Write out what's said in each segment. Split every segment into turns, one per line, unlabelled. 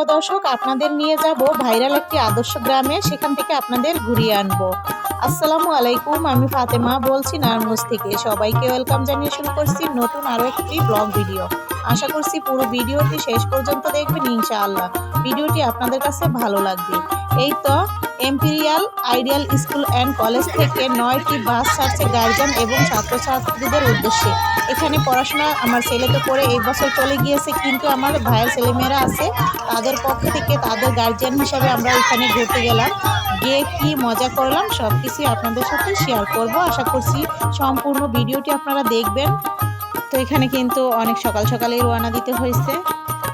প্রিয় দর্শক, আপনাদের নিয়ে যাব ভাইরাল একটি আদর্শ গ্রামে, সেখান থেকে আপনাদের ঘুরিয়ে আনবো। আসসালামু আলাইকুম, আমি ফাতেমা বলছি নারায়ণগঞ্জ থেকে। সবাইকে ওয়েলকাম জানিয়ে শুরু করছি নতুন আরও একটি ব্লগ ভিডিও। আশা করছি পুরো ভিডিওটি শেষ পর্যন্ত দেখবেন ইনশাআল্লাহ। ভিডিওটি আপনাদের কাছে ভালো লাগবে। এই তো এম্পিরিয়াল আইডিয়াল স্কুল অ্যান্ড কলেজ থেকে 9টি বাস ছাড়ছে গার্জিয়ান এবং ছাত্রছাত্রীদের উদ্দেশ্যে। এখানে পড়াশোনা আমার ছেলে তো করে এই বছর চলে গিয়েছে, কিন্তু আমার ভাইয়ের ছেলেমেয়েরা আছে, তাদের পক্ষ থেকে তাদের গার্জিয়ান হিসাবে আমরা এখানে ঘুরতে গেলাম। গিয়ে কি মজা করলাম সব কিছুই আপনাদের সাথে শেয়ার করব। আশা করছি সম্পূর্ণ ভিডিওটি আপনারা দেখবেন। তো এখানে কিন্তু অনেক সকাল সকালেই রওনা দিতে হয়েছে।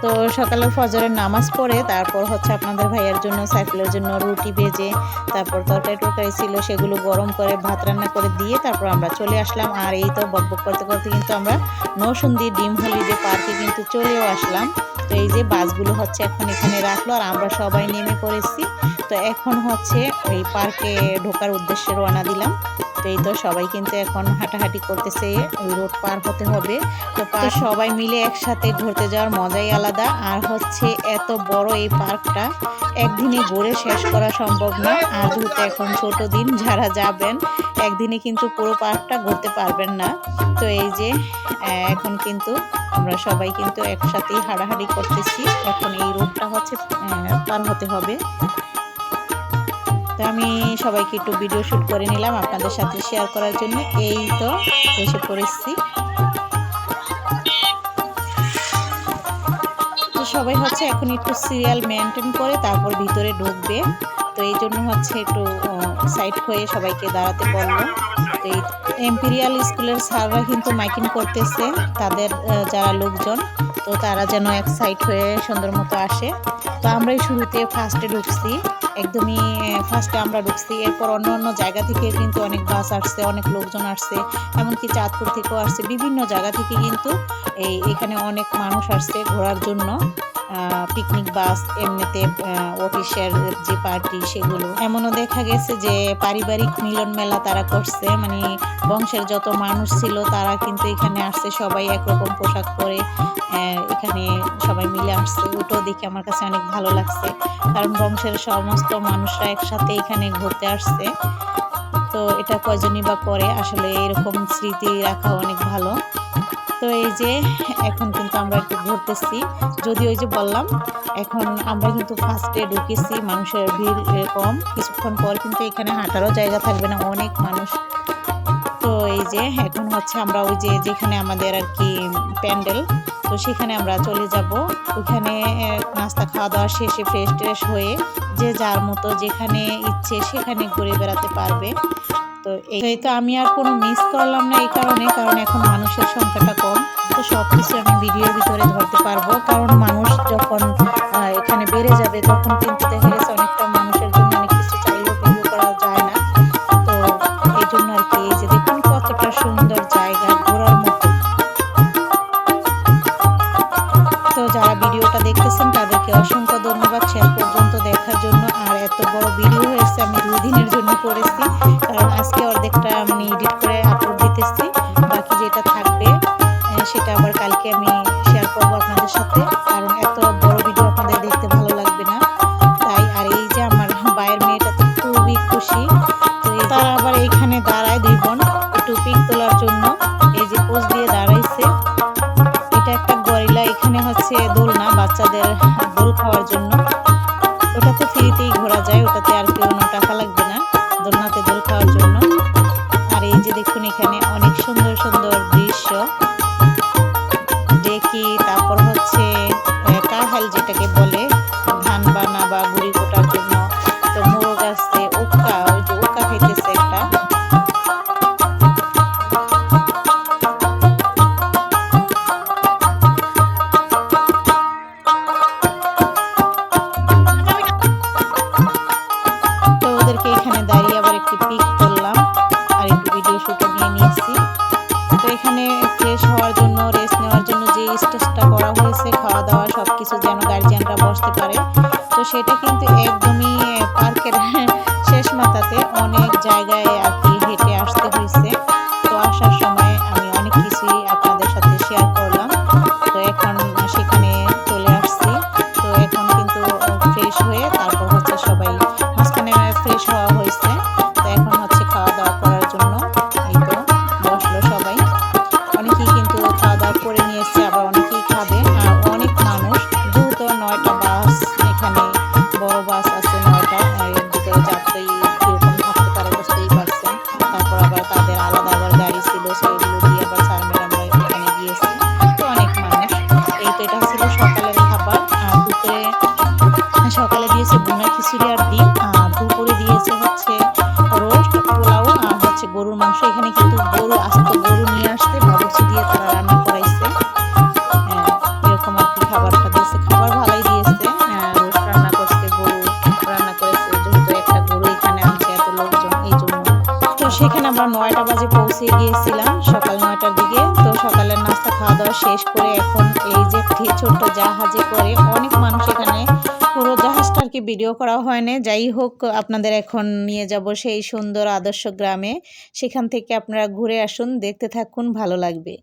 তো সকালের ফজরের নামাজ পড়ে তারপর হচ্ছে আপনাদের ভাইয়ের জন্য সাইফুলের জন্য রুটি ভেজে, তারপর তরকারি ছিল সেগুলো গরম করে ভাত রান্না করে দিয়ে তারপর আমরা চলে আসলাম। আর এই তো বকবক করতে করতে কিন্তু আমরা নৌসুন্দি ডিম হলিডে পার্কে কিন্তু চলেও আসলাম। তো এই যে বাসগুলো হচ্ছে এখন এখানে রাখলো আর আমরা সবাই নেমে পড়েছি। তো এখন হচ্ছে ওই পার্কে ঢোকার উদ্দেশ্যে রওনা দিলাম। তো এই তো সবাই কিন্তু এখন হাঁটাহাঁটি করতেছে, ওই রোড পার হতে হবে। তো সবাই মিলে একসাথে ঘুরতে যাওয়ার মজাই আলাদা। আর হচ্ছে এত বড় এই পার্কটা একদিনে ঘুরে শেষ করা সম্ভব না। আর যেহেতু এখন ছোট দিন, যারা যাবেন একদিনে কিন্তু পুরো পার্কটা ঘুরতে পারবেন না। তো এই যে এখন কিন্তু আমরা সবাই কিন্তু একসাথেই হাঁটাহাঁটি করতেছি। এখন এই রোডটা হচ্ছে পার হতে হবে। তো আমি সবাইকে একটু ভিডিও শ্যুট করে নিলাম আপনাদের সাথে শেয়ার করার জন্য। এই তো এসে পড়েছি। তো সবাই হচ্ছে এখন একটু সিরিয়াল মেনটেন করে তারপর ভিতরে ঢুকবে। তো এই জন্য হচ্ছে একটু সাইড হয়ে সবাইকে দাঁড়াতে বললো। তো এই এম্পিরিয়াল স্কুলের স্যাররা কিন্তু মাইকিং করতেছে তাদের যারা লোকজন, তো তারা যেন এক সাইড হয়ে সুন্দর মতো আসে। তো আমরাই শুরুতে ফার্স্টে ঢুকছি, একদমই ফার্স্টে আমরা ঢুকছি। এরপর অন্য অন্য জায়গা থেকে কিন্তু অনেক বাস আসছে, অনেক লোকজন আসছে, এমনকি চাঁদপুর থেকেও আসছে, বিভিন্ন জায়গা থেকে কিন্তু এখানে অনেক মানুষ আসছে ঘোরার জন্য। পিকনিক বাস, এমনিতে অফিসের যে পার্টি সেগুলো। এমনও দেখা গেছে যে পারিবারিক মিলন মেলা তারা করছে, মানে বংশের যত মানুষ ছিল তারা কিন্তু এখানে আসছে, সবাই একরকম পোশাক পরে এখানে সবাই মিলে আসছে। ওটাও দেখে আমার কাছে অনেক ভালো লাগছে, কারণ বংশের সমস্ত মানুষরা একসাথে এখানে ঘুরতে আসছে। তো এটা কয়জনই বা করে, আসলে এরকম স্মৃতি রাখা অনেক ভালো। তো এই যে এখন কিন্তু আমরা একটু ঘুরতেছি, যদি ওই যে বললাম এখন আমরা কিন্তু ফার্স্টে ঢুকেছি, মানুষের ভিড় কম, কিছুক্ষণ পর কিন্তু এখানে হাঁটারও জায়গা থাকবে না, অনেক মানুষ। তো এই যে এখন হচ্ছে আমরা ওই যে যেখানে আমাদের আর কি প্যান্ডেল, তো সেখানে আমরা চলে যাব। ওখানে নাস্তা খাওয়া দাওয়া শেষে ফ্রেশ ট্রেশ হয়ে যে যার মতো যেখানে ইচ্ছে সেখানে ঘুরে বেড়াতে পারবে। তো এই তো আমি আর কোনো মিস করলাম না এই কারণ এখন মানুষের সংখ্যাটা কম, তো সব কিছু আমি ভিডিওর ভিতরে ধরতে পারবো। কারণ মানুষ যখন এখানে বেড়ে যাবে তখন কিন্তু দেখা গেছে অনেকটা মানুষের জন্য অনেক কিছু চাইলেও ভিডিও করা যায় না। তো এই জন্য আর কি, এই যে দেখুন কতটা সুন্দর জায়গা ঘোরার মতো। তো যারা ভিডিওটা দেখতেছেন তাদেরকে অসংখ্য ধন্যবাদ শেষ পর্যন্ত দেখার জন্য। আর এত বড় ভিডিও হয়েছে, আমি 2 দিনের জন্য করেছি, কারণ আজকে অর্ধেকটা আমি এডিট করে আপলোড দিতেছি, বাকি যেটা থাকবে সেটা আবার কালকে আমি শেয়ার করবো আপনাদের সাথে, কারণ এত বড় ভিডিও আপনাদের দেখতে ভালো লাগবে না তাই। আর এই যে আমার ভাইয়ের মেয়েটা তো খুবই খুশি। তো তারা আবার এইখানে দাঁড়ায় 2 বোন একটু পিক তোলার জন্য, এই যে পোজ দিয়ে দাঁড়াইছে। এটা একটা গরিলা, এখানে হচ্ছে দোলনা, বাচ্চাদের দোল খাওয়ার জন্য। ওটাতে ফ্রিতেই ঘোরা যায়, ওটাতে আর কোনো টাকা লাগবে না দোলনাতে দোল খাওয়ার জন্য। আর এই যে দেখুন এখানে অনেক সুন্দর সুন্দর দৃশ্য দেখি। তারপর হচ্ছে কাহাল যেটাকে বলে ধান বানা বা গুড়ি কোটার জন্য, তো মোরগ আসছে, ওকা, ওই যে ওকা খাইতেছে একটা। তো ওদেরকে এখানে দাঁড়িয়ে আবার একটি পিক করলাম আর একটু ভিডিও শুটও নিয়ে নিয়েছি। তো এখানে ফ্রেশ হওয়ার জন্য, রেস্ট নেওয়ার জন্য যে স্টেজটা করা হয়েছে, খাওয়া দাওয়া সব কিছু যেন গার্জিয়ানরা বসতে পারে, তো সেটা কিন্তু একদমই পার্কের শেষ মাথাতে, অনেক জায়গায় আর কি হেঁটে আসতে হয়েছে। তো আসার সময় আমি অনেক কিছুই আপনাদের সাথে শেয়ার করলাম। তো এখন সেখানে চলে আসছি। তো এখন কিন্তু ফ্রেশ হয়ে তারপর হচ্ছে সবাই মাঝখানে ফ্রেশ হওয়া হয়েছে। তো এখন হচ্ছে খাওয়া দাওয়া করার জন্য এই তো বসলো সবাই। অনেকেই কিন্তু খাওয়া দাওয়া করে নিয়ে এসছে, আবার অনেকেই খাবে। আর অনেক মানুষ, যেহেতু 9টা বাস, এখানে বড় বাস আছে 9টা, এর ভিতরে যাত্রী কীরকম থাকতে পারে বুঝতেই পারছেন। তারপর আবার তাদের আলাদা আবার গাড়ি ছিল, সেগুলো দিয়ে আবার স্যার ম্যাডামরা এখানে গিয়েছে। তো অনেক মানুষ। এই তো এটা ছিল সকালের খাবার। আর দুপুরে সকালে দিয়েছে ভুনা খিচুড়ি আর ডিম, আর দুপুরে দিয়েছে হচ্ছে রোস্ট, পোলাও আর হচ্ছে গরুর মাংস। এখানে কিন্তু আস্ত গরু নিয়ে আসতে বাবুর্চি দিয়ে তারা রান্না করাইছে। এরকম আর কি খাবারটা দিয়েছে, খাবার ভালোই দিয়েছে। রোস্ট রান্না করছে, গরু রান্না করেছে, যেহেতু একটা গরু এখানে আনছে এত লোকজন, এই জন্য। তো সেখানে আমরা 9টা বাজে পৌঁছে গিয়েছিলাম, সকাল 9টার দিকে। তো সকালের নাস্তা খাওয়া দাওয়া শেষ করে এখন এই যে ছোট্ট জাহাজে করে অনেক মানুষ, এখানে পুরো জাহাজটা আর কি ভিডিও করা হয় না। যাই হোক, আপনাদের এখন নিয়ে যাব সেই সুন্দর আদর্শ গ্রামে। সেখান থেকে আপনারা ঘুরে আসুন, দেখতে থাকুন, ভালো লাগবে।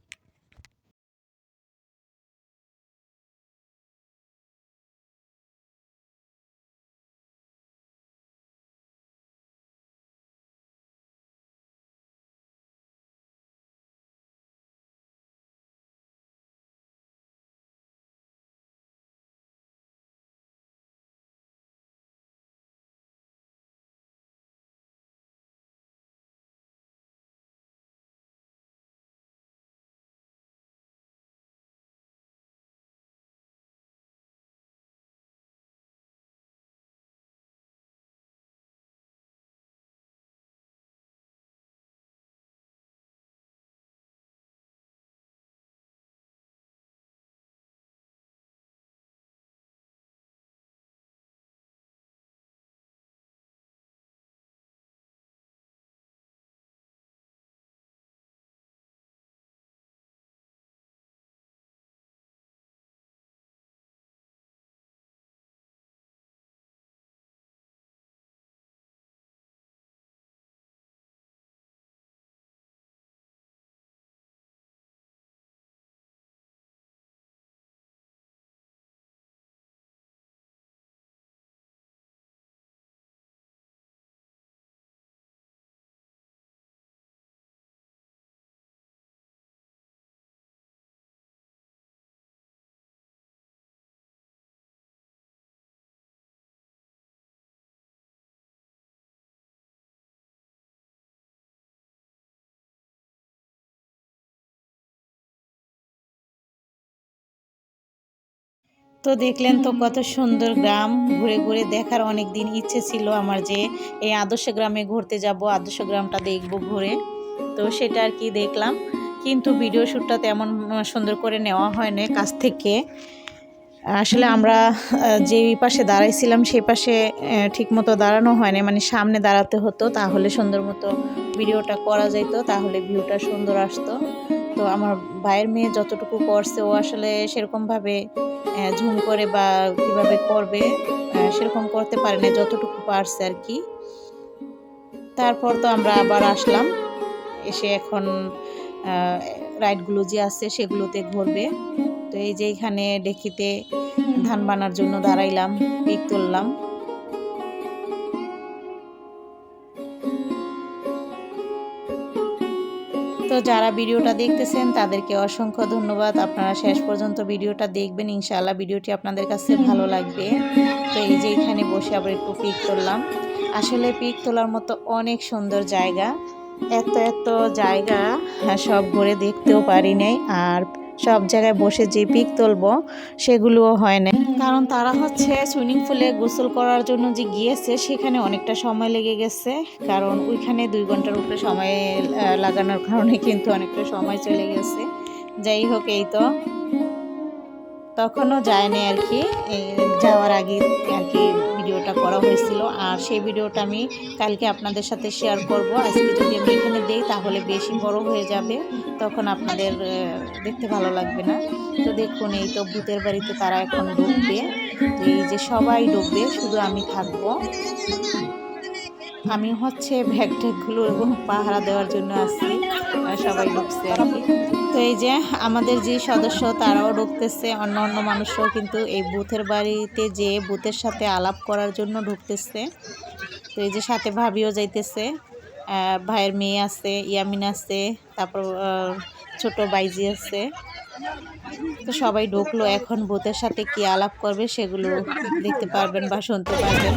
তো দেখলেন তো কত সুন্দর গ্রাম, ঘুরে ঘুরে দেখার অনেক দিন ইচ্ছে ছিল আমার যে এই আদর্শ গ্রামে ঘুরতে যাব, আদর্শ গ্রামটা দেখব ঘুরে। তো সেটা আর কি দেখলাম, কিন্তু ভিডিও শ্যুটটা তেমন সুন্দর করে নেওয়া হয় না কাছ থেকে। আসলে আমরা যে পাশে দাঁড়াইছিলাম সেই পাশে ঠিকমতো দাঁড়ানো হয় না, মানে সামনে দাঁড়াতে হতো, তাহলে সুন্দর মতো ভিডিওটা করা যেত, তাহলে ভিউটা সুন্দর আসতো। তো আমার ভাইয়ের মেয়ে যতটুকু করছে, ও আসলে সেরকমভাবে ঝুম করে বা কীভাবে করবে সেরকম করতে পারে না, যতটুকু পারছে আর কি। তারপর তো আমরা আবার আসলাম, এসে এখন রাইডগুলো যে আছে সেগুলোতে ঘুরবে। তো এই যে এখানে ডেকিতে ধান বানার জন্য দাঁড়াইলাম, পিক তুললাম। তো যারা ভিডিওটা দেখতেছেন তাদেরকে অসংখ্য ধন্যবাদ। আপনারা শেষ পর্যন্ত ভিডিওটা দেখবেন, ইনশাআল্লাহ ভিডিওটি আপনাদের কাছে ভালো লাগবে। তো এই যে এখানে বসে আবার একটু পিক তুললাম। আসলে পিক তোলার মতো অনেক সুন্দর জায়গা, এত এত জায়গা সব ঘুরে দেখতেও পারি নাই। আর সব জায়গায় বসে যে পিক তুলবো সেগুলোও হয় না, কারণ তারা হচ্ছে সুইমিং পুলে গোসল করার জন্য যে গিয়েছে সেখানে অনেকটা সময় লেগে গেছে, কারণ ওইখানে 2 ঘন্টার উপরে সময় লাগানোর কারণে কিন্তু অনেকটা সময় চলে গেছে। যাই হোক, এই তো তখনও যায়নি আর কি, যাওয়ার আগে আর কি ভিডিওটা করা হয়েছিল। আর সেই ভিডিওটা আমি কালকে আপনাদের সাথে শেয়ার করব। আজকে যদি আমি এখানে দেই তাহলে বেশি বড় হয়ে যাবে, তখন আপনাদের দেখতে ভালো লাগবে না। তো দেখুন, এই তো ভূতের বাড়িতে তারা এখন ঢুকবে। তো এই যে সবাই ঢুকবে, শুধু আমি থাকবো। আমি হচ্ছে ব্যাগ ট্যাগগুলো পাহারা দেওয়ার জন্য আসছি, সবাই ঢুকছে আর কি। তো এই যে আমাদের যে সদস্য তারাও ঢুকতেছে, অন্য অন্য মানুষরাও কিন্তু এই বুথের বাড়িতে যেয়ে বুথের সাথে আলাপ করার জন্য ঢুকতেছে। তো এই যে সাথে ভাবিও যাইতেছে, ভাইয়ের মেয়ে আছে, ইয়ামিন আছে, তারপর ছোট বাইজি আছে। তো সবাই ঢুকলো, এখন বুথের সাথে কি আলাপ করবে সেগুলো দেখতে পারবেন বা শুনতে পারবেন।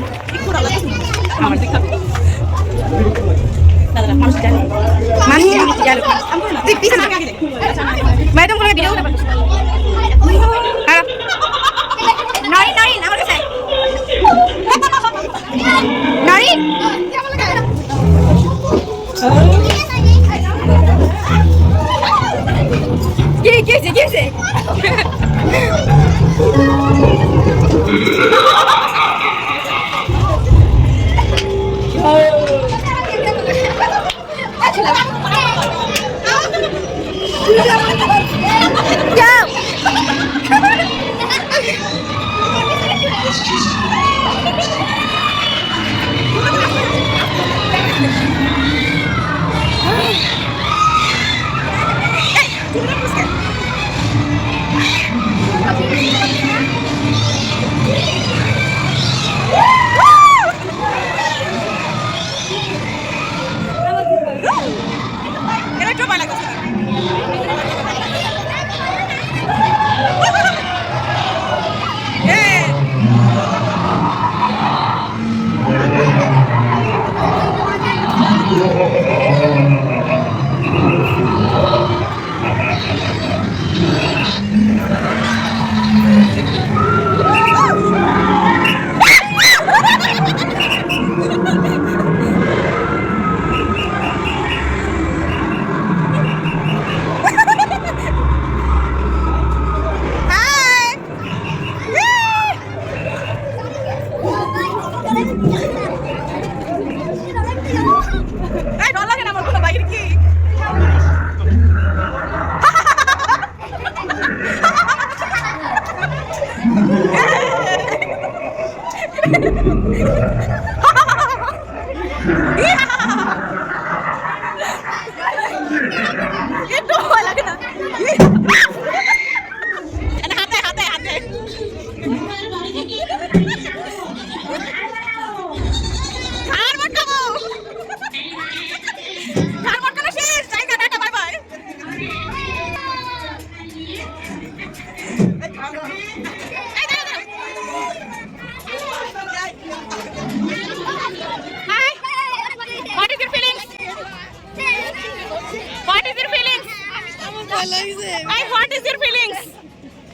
What is your feelings?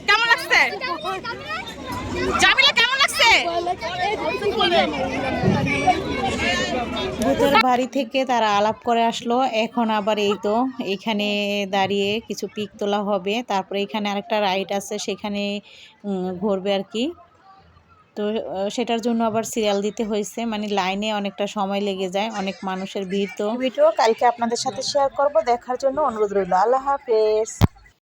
কেমন লাগছে? জামিলা কেমন লাগছে?
ভূতের বাড়ি থেকে তারা আলাপ করে আসলো, এখন আবার এই তো এখানে দাঁড়িয়ে কিছু পিক তোলা হবে, তারপরে এখানে আরেকটা রাইড আছে সেখানে ঘুরবে আর কি। তো সেটার জন্য আবার সিরিয়াল দিতে হয়েছে, মানে লাইনে অনেকটা সময় লেগে যায়, অনেক মানুষের ভিড়। তো ভিডিও কালকে আপনাদের সাথে শেয়ার করব, দেখার জন্য অনুরোধ রইল। আল্লাহ হাফেজ।